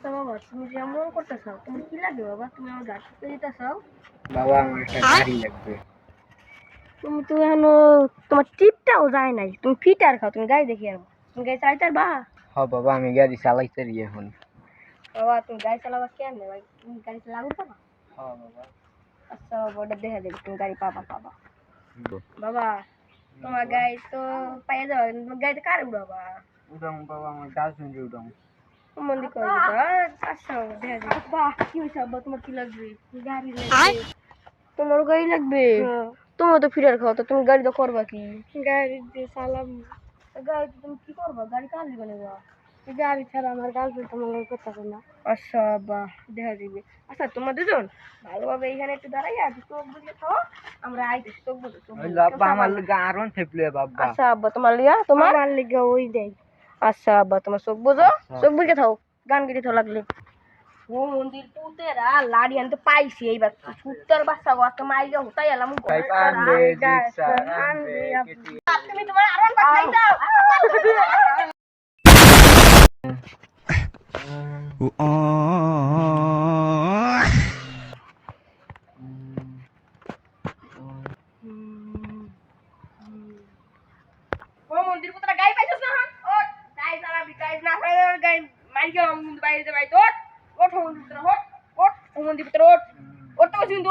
আচ্ছা বাবা, তুমি যে এমন করতেছো, তোমার কি লাগে বাবা? তুমি আমার গাড়ি ঠুকে দিতেছো। বাবা আমার একটা গাড়ি লাগবে। তুমি তো এখনো তোমার টিপটাও যায় নাই, তুমি ফিটার খাও, তুমি গাড়ি দেখি আসবো। তুমি গাড়ি চালাইতে পারবা? হ বাবা আমি গাড়ি চালাইতে পারি এখন। বাবা তুমি গাড়ি চালাবা কেন ভাই? তুমি গাড়ি চালাবো পাবা? হ বাবা। আচ্ছা বাবা, ওটা দেখা যাবে, তুমি গাড়ি পাবা পাবা। বাবা তোমার গাড়ি তো পাইয়ে যাবে, কিন্তু তোমার গাড়িতে কার উড়াবা? উঠাম বাবা আমার গার্লফ্রেন্ডে উঠাম। মন্দির করে দিবা। আচ্ছা বাবা, দেখা যাবে। বাহ, কি হয়েছে আব্বা, তোমার কি লাগবে? গাড়ি লাগবে। তোমার গাড়ি লাগবে? তোমার তো ফিরার খাও, তো তুমি গাড়িটা করবা কি? গাড়ি দিয়ে চালাম। গাড়িতে তুমি কি করবা? গাড়ি কার দিবে নেবা? গাড়ি ছাড়া আমার গার্লফ্রেন্ড তো মনে করতে না। আচ্ছা বাহ, দেখা যাবে। আচ্ছা তোমরা দুজন ভালোভাবে এইখানে একটু দাঁড়াই, আর চোখ বুঝে খাও। আমরা আইতেছি, চোখ বুঝে চোখ বুঝে। আব্বা আমার লাগা আরন থেপলে বাবা। আচ্ছা আব্বা, তোমার লিয়া তোমার আমার লিগা ওই দেই। আচ্ছা আব্বা, তোমার চোখ বুঝো, চোখ বুঝে থাও, গান গেতে থাও লাগলে। ও মন্দির পুতেরা লাড়ি আনতে পাইছি এইবার। সুত্তর বাচ্চা আজকে মাইগা হতাই এলাম। তুমি তোমার আরন বাচ্চাই দাও। ও মন্দির পুতেরা গাই পাইছস না? ওঠ, গাই চালাবি, গাই না চালাবি, গাই মাইগা বাইরে বাইরে ওঠ। ওঠ মন্দির পুতেরা ওঠ, ওঠ ও মন্দির পুতেরা ওঠ। ওঠ তো কিন্তু